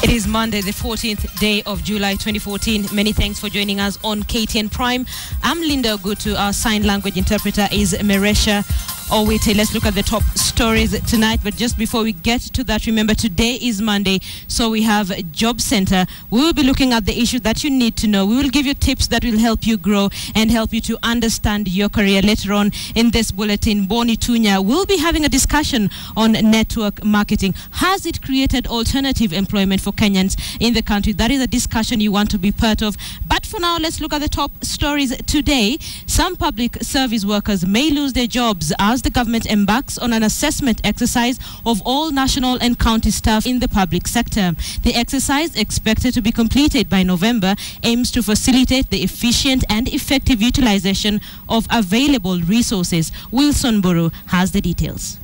It is Monday, the 14th day of July 2014. Many thanks for joining us on KTN Prime. I'm Linda Ogutu. Our sign language interpreter is Meresha Owite. Let's look at the top stories tonight. But just before we get to that, remember today is Monday, so we have a Job Center. We will be looking at the issues that you need to know. We will give you tips that will help you grow and help you to understand your career. Later on in this bulletin, Boni Tunya will be having a discussion on network marketing. Has it created alternative employment for Kenyans in the country? That is a discussion you want to be part of. But for now, let's look at the top stories today. Some public service workers may lose their jobs as the government embarks on an assessment exercise of all national and county staff in the public sector. The exercise, expected to be completed by November, aims to facilitate the efficient and effective utilization of available resources. Wilson Buru has the details.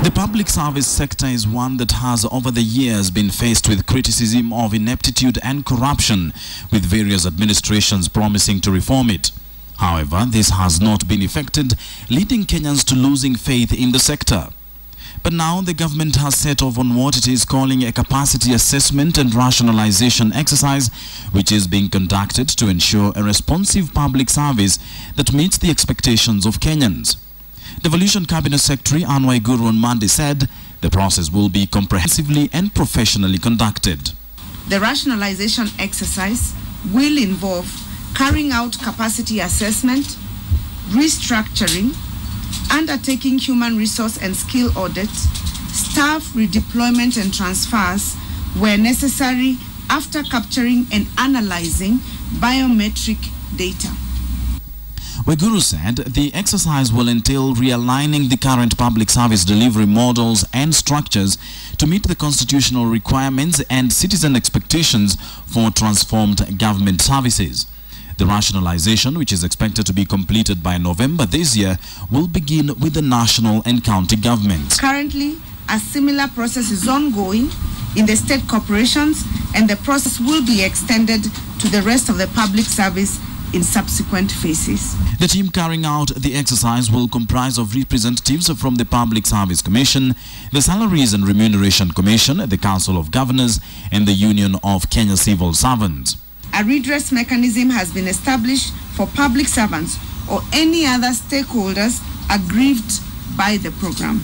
The public service sector is one that has over the years been faced with criticism of ineptitude and corruption, with various administrations promising to reform it. However, this has not been effected, leading Kenyans to losing faith in the sector. But now the government has set off on what it is calling a capacity assessment and rationalization exercise, which is being conducted to ensure a responsive public service that meets the expectations of Kenyans. Devolution Cabinet Secretary Anwar Guru on Monday said the process will be comprehensively and professionally conducted. The rationalization exercise will involve carrying out capacity assessment, restructuring, undertaking human resource and skill audits, staff redeployment and transfers where necessary after capturing and analyzing biometric data. Weguru said the exercise will entail realigning the current public service delivery models and structures to meet the constitutional requirements and citizen expectations for transformed government services. The rationalization, which is expected to be completed by November this year, will begin with the national and county governments. Currently, a similar process is ongoing in the state corporations, and the process will be extended to the rest of the public service in subsequent phases. The team carrying out the exercise will comprise of representatives from the Public Service Commission, the Salaries and Remuneration Commission, the Council of Governors, and the Union of Kenya Civil Servants. A redress mechanism has been established for public servants or any other stakeholders aggrieved by the program.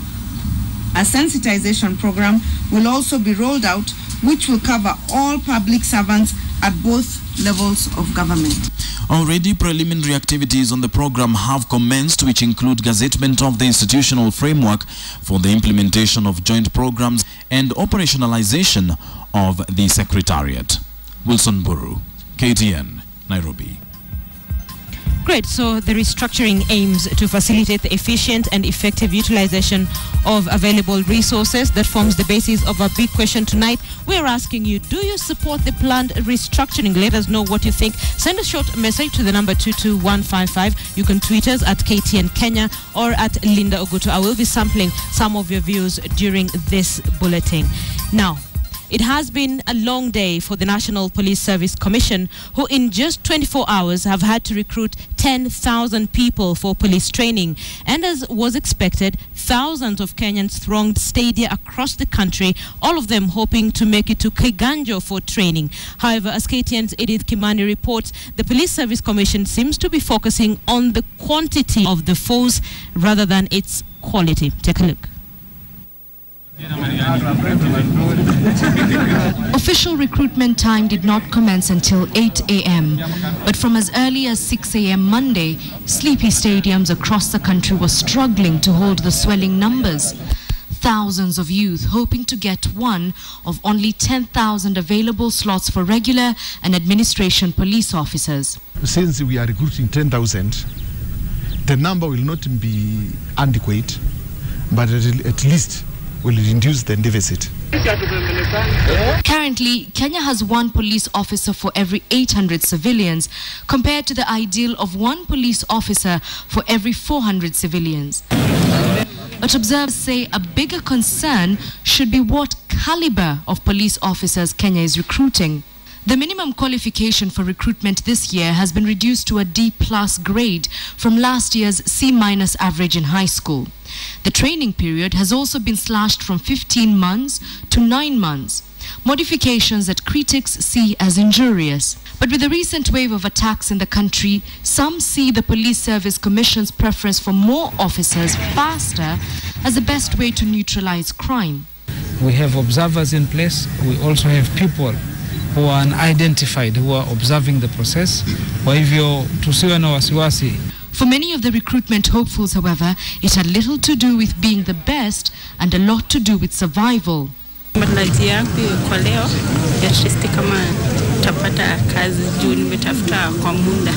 A sensitization program will also be rolled out, which will cover all public servants at both levels of government. Already preliminary activities on the program have commenced, which include gazettement of the institutional framework for the implementation of joint programs and operationalization of the Secretariat. Wilson Buru, KTN, Nairobi. Great. So the restructuring aims to facilitate the efficient and effective utilization of available resources. That forms the basis of our big question tonight. We're asking you, do you support the planned restructuring? Let us know what you think. Send a short message to the number 22155. You can tweet us at KTN Kenya or at Linda Ogutu. I will be sampling some of your views during this bulletin. Now, it has been a long day for the National Police Service Commission, who in just 24 hours have had to recruit 10,000 people for police training. And as was expected, thousands of Kenyans thronged stadia across the country, all of them hoping to make it to Kiganjo for training. However, as KTN's Edith Kimani reports, the Police Service Commission seems to be focusing on the quantity of the force rather than its quality. Take a look. Official recruitment time did not commence until 8 a.m. But from as early as 6 a.m. Monday, sleepy stadiums across the country were struggling to hold the swelling numbers. Thousands of youth hoping to get one of only 10,000 available slots for regular and administration police officers. Since we are recruiting 10,000, the number will not be adequate, but at least will reduce the deficit. Currently, Kenya has one police officer for every 800 civilians, compared to the ideal of one police officer for every 400 civilians. But observers say a bigger concern should be what caliber of police officers Kenya is recruiting. The minimum qualification for recruitment this year has been reduced to a D+ grade from last year's C- average in high school. The training period has also been slashed from 15 months to 9 months. Modifications that critics see as injurious. But with the recent wave of attacks in the country, some see the Police Service Commission's preference for more officers faster as the best way to neutralize crime. We have observers in place. We also have people who are unidentified who are observing the process. Kwa hivyo tusiwe na wasiwasi. For many of the recruitment hopefuls, however, it had little to do with being the best and a lot to do with survival. Matarajio yangu kwa leo at least kama tapata kazi juu nimetafuta kwa muda.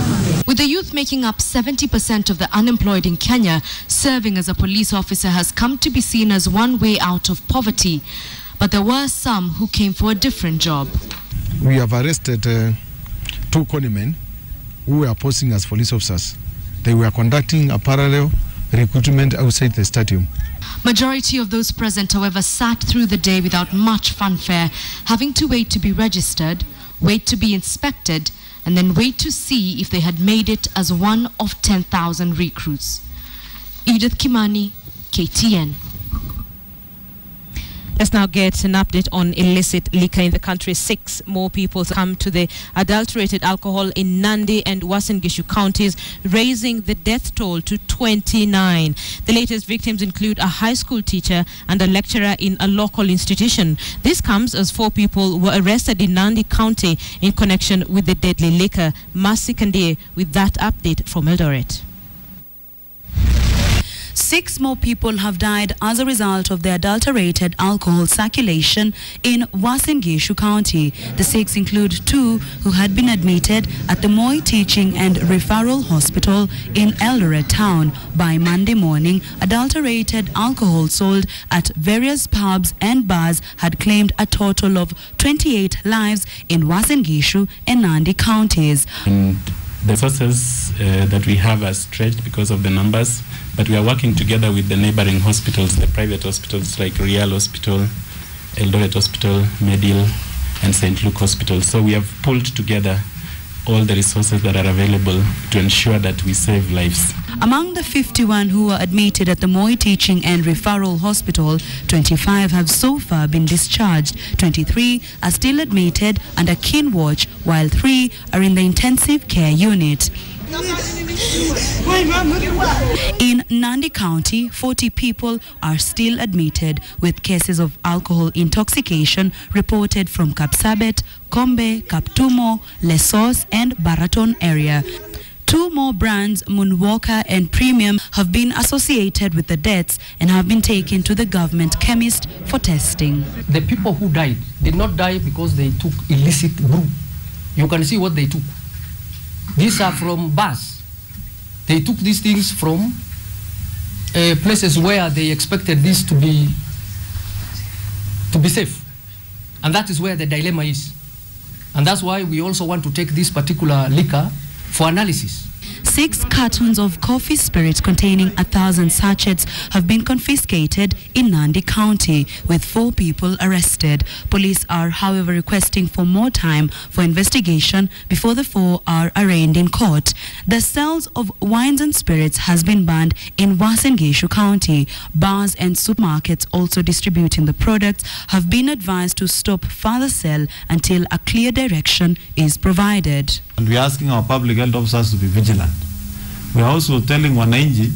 With the youth making up 70% of the unemployed in Kenya, serving as a police officer has come to be seen as one way out of poverty. But there were some who came for a different job. We have arrested 2 conmen who were posing as police officers. They were conducting a parallel recruitment outside the stadium. Majority of those present, however, sat through the day without much fanfare, having to wait to be registered, wait to be inspected, and then wait to see if they had made it as one of 10,000 recruits. Edith Kimani, KTN. Let's now get an update on illicit liquor in the country. 6 more people come to the adulterated alcohol in Nandi and Uasin Gishu counties, raising the death toll to 29. The latest victims include a high school teacher and a lecturer in a local institution. This comes as 4 people were arrested in Nandi County in connection with the deadly liquor. Mercy Kandie with that update from Eldoret. 6 more people have died as a result of the adulterated alcohol circulation in Uasin Gishu County. The 6 include 2 who had been admitted at the Moi Teaching and Referral Hospital in Eldoret town. By Monday morning, adulterated alcohol sold at various pubs and bars had claimed a total of 28 lives in Uasin Gishu and Nandi counties. And the sources that we have are stretched because of the numbers, but we are working together with the neighboring hospitals, the private hospitals like Real Hospital, Eldoret Hospital, Medil, and St. Luke Hospital. So we have pulled together all the resources that are available to ensure that we save lives. Among the 51 who were admitted at the Moi Teaching and Referral Hospital, 25 have so far been discharged. 23 are still admitted under keen watch, while 3 are in the intensive care unit. In Nandi County, 40 people are still admitted with cases of alcohol intoxication reported from Kapsabet, Kombe, Kaptumo, Lesos and Baraton area. 2 more brands, Moonwalker and Premium, have been associated with the deaths and have been taken to the government chemist for testing. The people who died did not die because they took illicit brew. You can see what they took. These are from bars. They took these things from places where they expected this to be safe. And that is where the dilemma is. And that's why we also want to take this particular liquor for analysis. 6 cartons of coffee spirits containing 1,000 sachets have been confiscated in Nandi County, with 4 people arrested. Police are, however, requesting for more time for investigation before the 4 are arraigned in court. The sales of wines and spirits has been banned in Uasin Gishu County. Bars and supermarkets also distributing the products have been advised to stop further sale until a clear direction is provided. And we are asking our public health officers to be vigilant. We are also telling Wananchi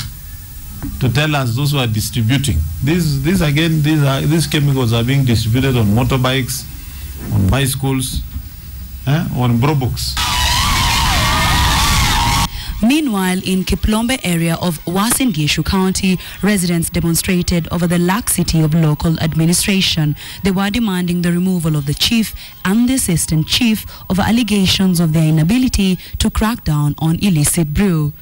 to tell us those who are distributing. These chemicals are being distributed on motorbikes, on bicycles, on brobooks. Meanwhile, in Kiplombe area of Uasin Gishu County, residents demonstrated over the laxity of local administration. They were demanding the removal of the chief and the assistant chief over allegations of their inability to crack down on illicit brew.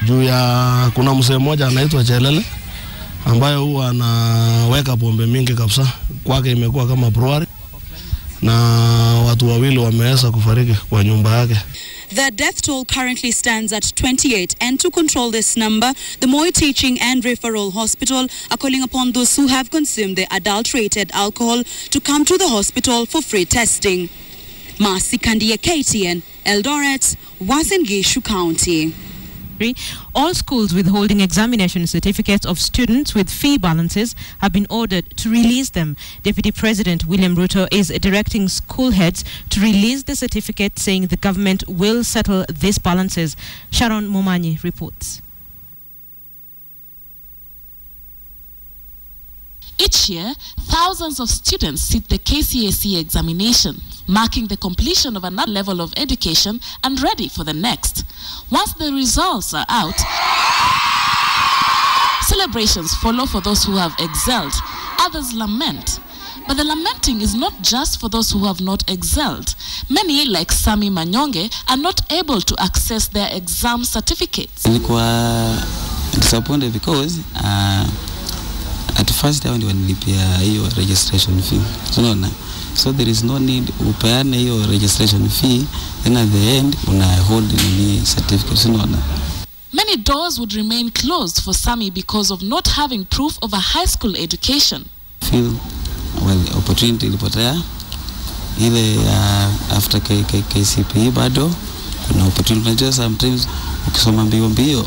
Juu ya kuna mzee mmoja anaitwa Chelele ambaye huwa anaweka pombe mingi kabisa, kwake imekuwa kama brewery na watu wawili wameweza kufariki kwa nyumba yake. The death toll currently stands at 28, and to control this number, the Moi Teaching and Referral Hospital are calling upon those who have consumed the adulterated alcohol to come to the hospital for free testing. Mercy Kandie, KTN, Eldoret, Uasin Gishu County. Ministry, all schools withholding examination certificates of students with fee balances have been ordered to release them. Deputy President William Ruto is directing school heads to release the certificate, saying the government will settle these balances. Sharon Momanyi reports. Each year, thousands of students sit the KCSE examination, marking the completion of another level of education and ready for the next. Once the results are out, celebrations follow for those who have excelled. Others lament. But the lamenting is not just for those who have not excelled. Many, like Sami Manyonge, are not able to access their exam certificates. Nilikuwa disappointed because at first I wanilipia hiyo registration fee. So there is no need upeane hiyo registration fee, then at the end una hold the certificate. Many doors would remain closed for Sami because of not having proof of a high school education. Feel well, opportunity ilipotea ile after KCPE bado kuna opportunity. Sometimes ukisoma mbio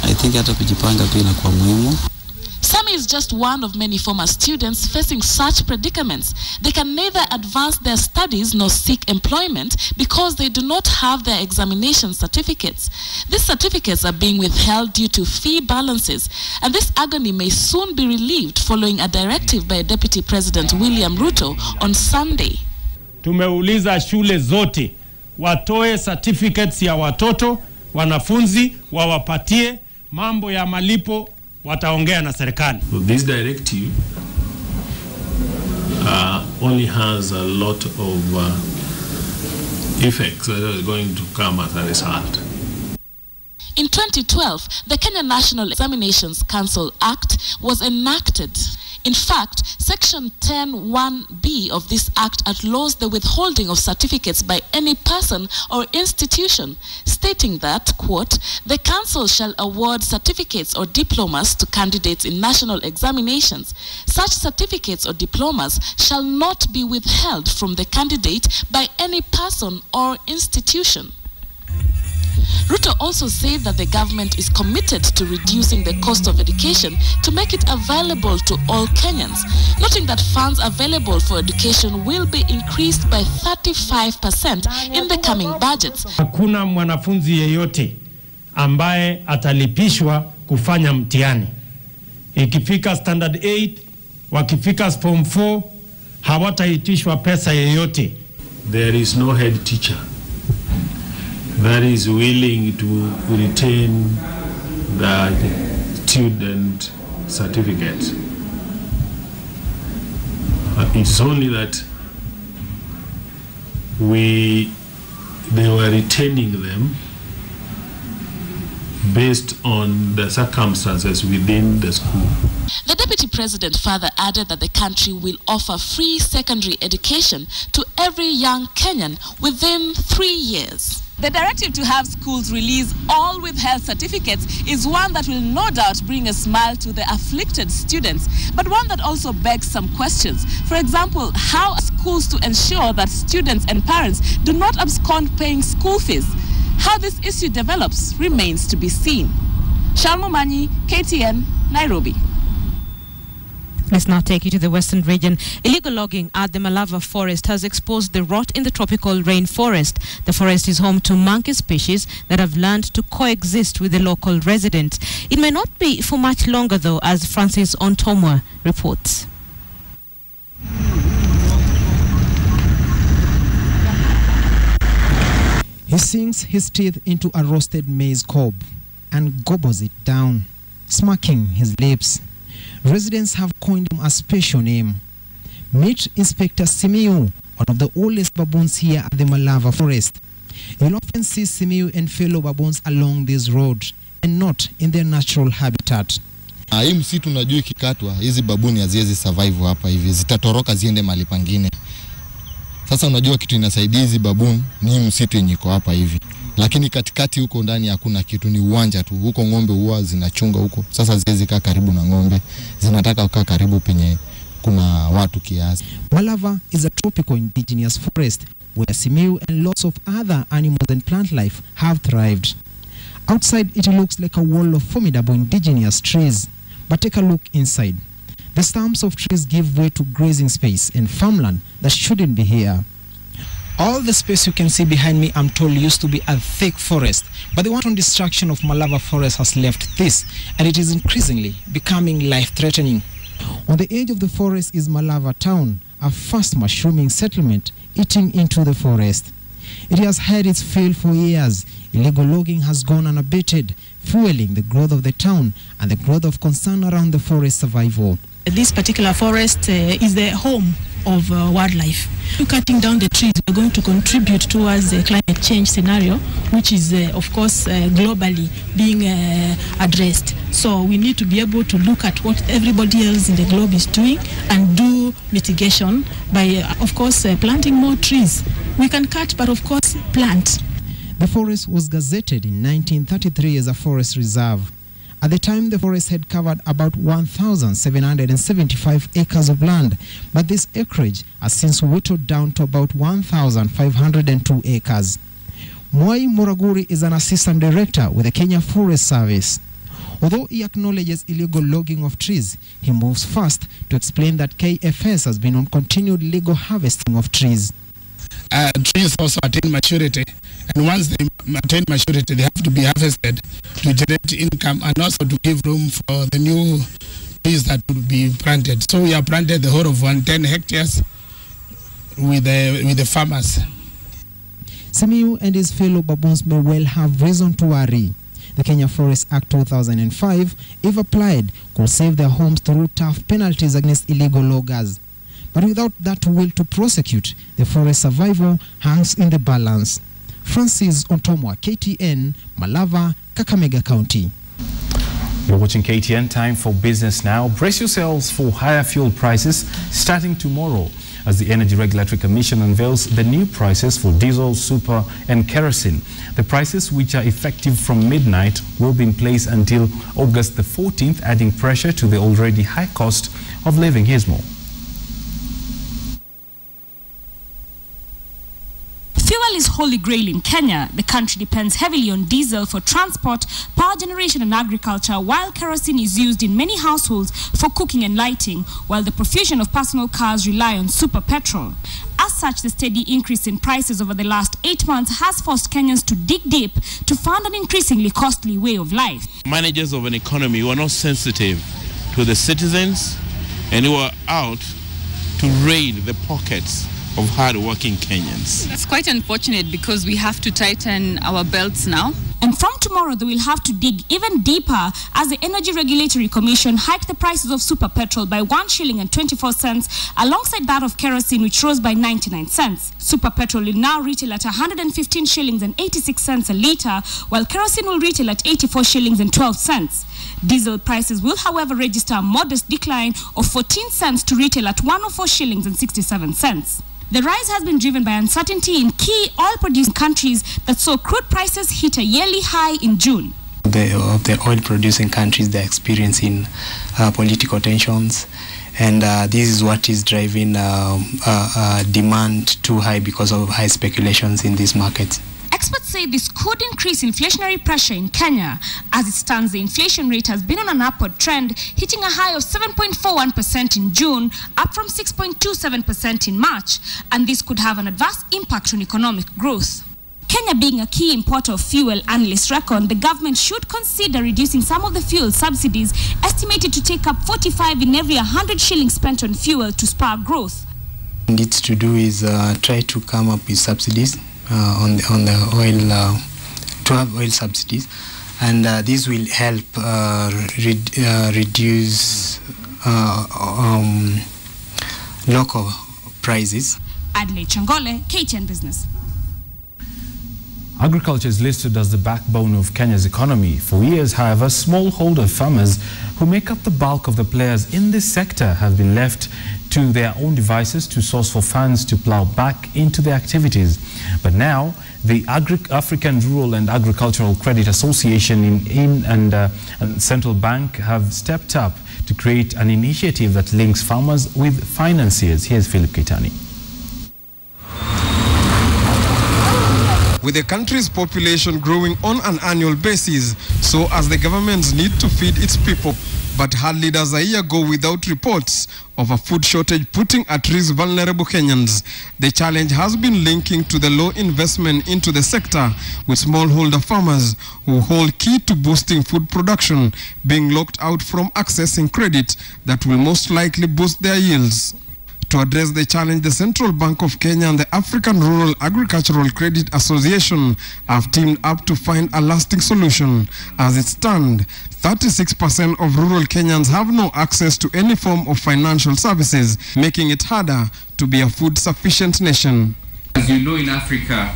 I think hata kujipanga pia inakuwa muhimu. Sami is just one of many former students facing such predicaments. They can neither advance their studies nor seek employment because they do not have their examination certificates. These certificates are being withheld due to fee balances, and this agony may soon be relieved following a directive by Deputy President William Ruto on Sunday. Tumeuliza shule zote watoe certificates ya watoto, wanafunzi wawapatie, mambo ya malipo wataongea na serikali. So this directive only has a lot of effects that are going to come as a result. In 2012, the Kenya National Examinations Council Act was enacted. In fact, Section 10(1)(b) of this act outlaws the withholding of certificates by any person or institution, stating that, quote, the council shall award certificates or diplomas to candidates in national examinations. Such certificates or diplomas shall not be withheld from the candidate by any person or institution. Ruto also said that the government is committed to reducing the cost of education to make it available to all Kenyans, noting that funds available for education will be increased by 35% in the coming budgets. Hakuna mwanafunzi yeyote ambaye atalipishwa kufanya mtihani. Ikifika standard 8, wakifika form 4, hawataitishwa pesa yeyote. There is no head teacher that is willing to retain the student certificate. It's only that they were retaining them based on the circumstances within the school. The Deputy President further added that the country will offer free secondary education to every young Kenyan within 3 years. The directive to have schools release all withheld certificates is one that will no doubt bring a smile to the afflicted students, but one that also begs some questions. For example, how are schools to ensure that students and parents do not abscond paying school fees? How this issue develops remains to be seen. Sharmo Manyi, KTN, Nairobi. Let's now take you to the western region. Illegal logging at the Malava forest has exposed the rot in the tropical rainforest. The forest is home to monkey species that have learned to coexist with the local residents. It may not be for much longer, though, as Francis Ontomwa reports. He sinks his teeth into a roasted maize cob and gobbles it down, smacking his lips. Residents have coined him a special name. Meet Inspector Simiu, one of the oldest baboons here at the Malava forest. You'll often see Simiu and fellow baboons along this road and not in their natural habitat. Hii msitu unajua ikikatwa hizi babuni haziwezi survive hapa hivi, zitatoroka ziende mahali pangine. Sasa unajua kitu inasaidia hizi baboon ni msitu yenye iko hapa hivi. Lakini katikati huko ndani hakuna kitu, ni uwanja tu. Huko ng'ombe huwa zinachunga huko. Sasa haziwezi kaa karibu na ng'ombe. Zinataka kukaa karibu penye kuna watu kiasi. Malava is a tropical indigenous forest where Simiu and lots of other animals and plant life have thrived. Outside, it looks like a wall of formidable indigenous trees. But take a look inside. The stumps of trees give way to grazing space and farmland that shouldn't be here. All the space you can see behind me, I'm told, used to be a thick forest. But the wanton destruction of Malava forest has left this, and it is increasingly becoming life-threatening. On the edge of the forest is Malava town, a fast mushrooming settlement eating into the forest. It has had its fill for years. Illegal logging has gone unabated, fueling the growth of the town and the growth of concern around the forest survival. This particular forest is the home of wildlife. Cutting down the trees, we're going to contribute towards the climate change scenario, which is, of course, globally being addressed. So we need to be able to look at what everybody else in the globe is doing and do mitigation by, of course, planting more trees. We can cut, but of course, plant. The forest was gazetted in 1933 as a forest reserve. At the time, the forest had covered about 1,775 acres of land, but this acreage has since whittled down to about 1,502 acres. Mwai Muraguri is an assistant director with the Kenya Forest Service. Although he acknowledges illegal logging of trees, he moves fast to explain that KFS has been on continued legal harvesting of trees. Trees also attain maturity, and once they attain maturity, they have to be harvested to generate income and also to give room for the new trees that will be planted. So we have planted the whole of 110 hectares with the farmers. Simiyu and his fellow baboons may well have reason to worry. The Kenya Forest Act 2005, if applied, could save their homes through tough penalties against illegal loggers. But without that will to prosecute, the forest survival hangs in the balance. Francis Ontomwa, KTN, Malava, Kakamega County. You're watching KTN. Time for business now. Brace yourselves for higher fuel prices starting tomorrow as the Energy Regulatory Commission unveils the new prices for diesel, super and kerosene. The prices, which are effective from midnight, will be in place until August the 14th, adding pressure to the already high cost of living. Here's more. Fuel is holy grail in Kenya. The country depends heavily on diesel for transport, power generation and agriculture, while kerosene is used in many households for cooking and lighting, while the profusion of personal cars rely on super petrol. As such, the steady increase in prices over the last 8 months has forced Kenyans to dig deep to fund an increasingly costly way of life. Managers of an economy who are not sensitive to the citizens and who are out to raid the pockets of hard-working Kenyans. It's quite unfortunate because we have to tighten our belts now. And from tomorrow, they will have to dig even deeper as the Energy Regulatory Commission hiked the prices of super petrol by 1 shilling and 24 cents, alongside that of kerosene, which rose by 99 cents. Super petrol will now retail at 115 shillings and 86 cents a litre, while kerosene will retail at 84 shillings and 12 cents. Diesel prices will, however, register a modest decline of 14 cents to retail at 104 shillings and 67 cents. The rise has been driven by uncertainty in key oil-producing countries that saw crude prices hit a yearly high in June. The oil-producing countries, they're experiencing political tensions, and this is what is driving demand too high because of high speculations in these markets. Experts say this could increase inflationary pressure in Kenya. As it stands, the inflation rate has been on an upward trend, hitting a high of 7.41% in June, up from 6.27% in March, and this could have an adverse impact on economic growth. Kenya being a key importer of fuel, analysts reckon the government should consider reducing some of the fuel subsidies, estimated to take up 45 in every 100 shillings spent on fuel to spur growth. What it needs to do is try to come up with subsidies on the oil, to have oil subsidies, and this will help reduce local prices. Adelaide Changole, KTN Business. Agriculture is listed as the backbone of Kenya's economy. For years, however, smallholder farmers who make up the bulk of the players in this sector have been left to their own devices to source for funds to plow back into their activities. But now, the African Rural and Agricultural Credit Association and Central Bank have stepped up to create an initiative that links farmers with financiers. Here's Philip Keitani. with the country's population growing on an annual basis, so as the government's need to feed its people. But hardly does a year go without reports of a food shortage putting at risk vulnerable Kenyans. The challenge has been linking to the low investment into the sector, with smallholder farmers who hold key to boosting food production being locked out from accessing credit that will most likely boost their yields. To address the challenge, the Central Bank of Kenya and the African Rural Agricultural Credit Association have teamed up to find a lasting solution. As it stands, 36% of rural Kenyans have no access to any form of financial services, making it harder to be a food-sufficient nation. As you know, in Africa,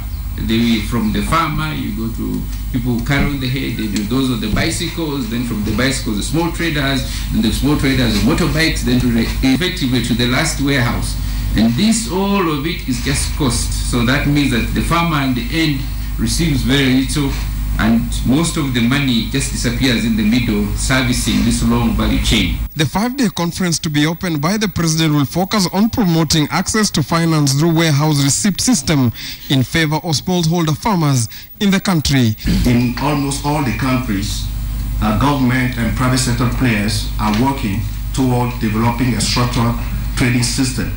from the farmer, you go to people who carry on the hay, those are the bicycles, then from the bicycles, the small traders, then the small traders, the motorbikes, then effectively to the last warehouse. And this, all of it is just cost. So that means that the farmer at the end receives very little, and most of the money just disappears in the middle, servicing this long value chain. The 5-day conference to be opened by the president will focus on promoting access to finance through warehouse receipt system in favor of smallholder farmers in the country. In almost all the countries, government and private sector players are working toward developing a structured trading system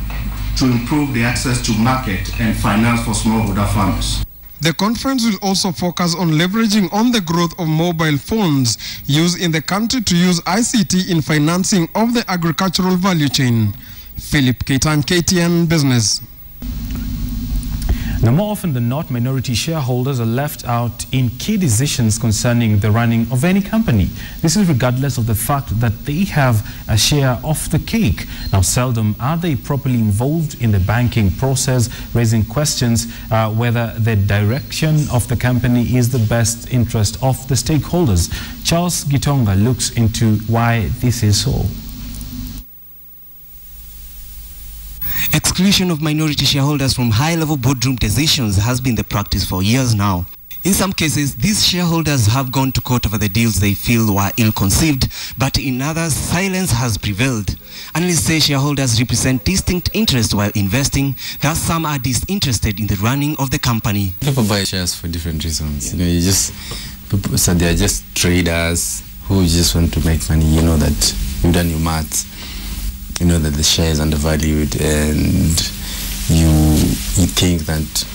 to improve the access to market and finance for smallholder farmers. The conference will also focus on leveraging on the growth of mobile phones used in the country to use ICT in financing of the agricultural value chain. Philip Ketan, KTN Business. Now, more often than not, minority shareholders are left out in key decisions concerning the running of any company. This is regardless of the fact that they have a share of the cake. Now, seldom are they properly involved in the banking process, raising questions whether the direction of the company is the best interest of the stakeholders. Charles Gitonga looks into why this is so. Exclusion of minority shareholders from high-level boardroom decisions has been the practice for years now. In some cases, these shareholders have gone to court over the deals they feel were ill-conceived, but in others, silence has prevailed. Analysts say shareholders represent distinct interests while investing, thus some are disinterested in the running of the company. People buy shares for different reasons. People say they are just traders who just want to make money. You know that you've done your maths. You know that the share is undervalued, and you think that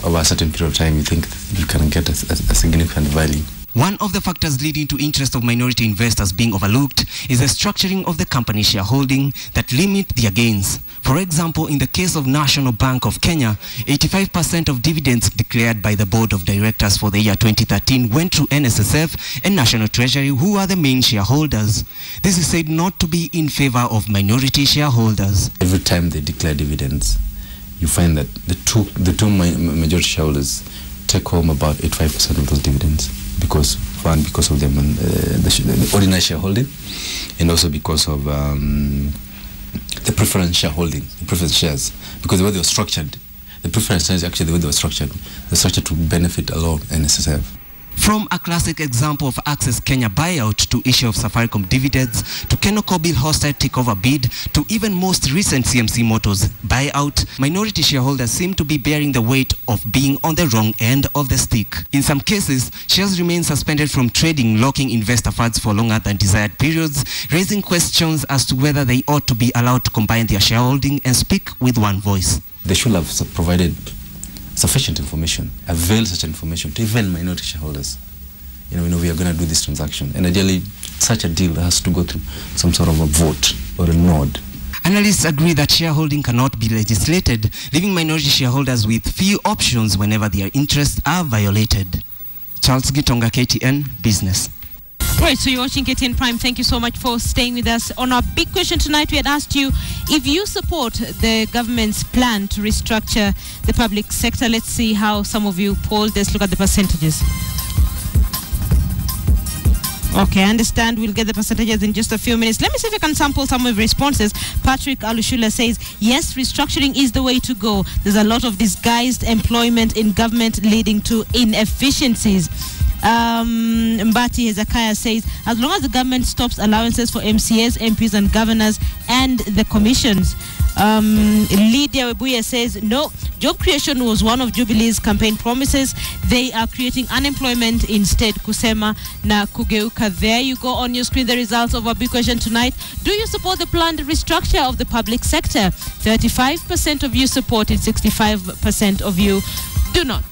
over a certain period of time you think you can get a significant value. One of the factors leading to interest of minority investors being overlooked is the structuring of the company shareholding that limit their gains. For example, in the case of National Bank of Kenya, 85% of dividends declared by the board of directors for the year 2013 went through NSSF and National Treasury, who are the main shareholders. This is said not to be in favor of minority shareholders. Every time they declare dividends, you find that the two majority shareholders take home about 85% of those dividends. Because of them the ordinary shareholding, and also because of the preference shareholding, the preference shares, because the way they were structured, the preference shares actually the way they were structured to benefit a lot of NSSF. From a classic example of Access Kenya buyout to issue of Safaricom dividends, to Kenocobil hostile takeover bid, to even most recent CMC Motors buyout, minority shareholders seem to be bearing the weight of being on the wrong end of the stick. In some cases, shares remain suspended from trading, locking investor funds for longer than desired periods, raising questions as to whether they ought to be allowed to combine their shareholding and speak with one voice. They should have provided sufficient information, avail such information to even minority shareholders. We are going to do this transaction, and ideally such a deal has to go through some sort of a vote or a nod. Analysts agree that shareholding cannot be legislated, leaving minority shareholders with few options whenever their interests are violated. Charles Gitonga, KTN Business. Right, so you're watching KTN Prime. Thank you so much for staying with us. On our big question tonight, we had asked you if you support the government's plan to restructure the public sector. Let's see how some of you polled. Let's look at the percentages. Okay, I understand. We'll get the percentages in just a few minutes. Let me see if I can sample some of the responses. Patrick Alushula says, yes, restructuring is the way to go. There's a lot of disguised employment in government leading to inefficiencies. Mbati Hezekiah says, as long as the government stops allowances for MCAs, MPs and governors and the commissions. Lydia Webuya says, no, job creation was one of Jubilee's campaign promises. They are creating unemployment instead. Kusema na kugeuka. There you go on your screen, the results of our big question tonight. Do you support the planned restructure of the public sector? 35% of you support it, 65% of you do not.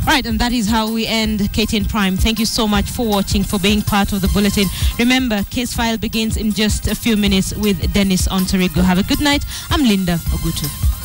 All right, and that is how we end KTN Prime. Thank you so much for watching, for being part of the bulletin. Remember, case file begins in just a few minutes with Dennis Ontorigo. Have a good night. I'm Linda Ogutu.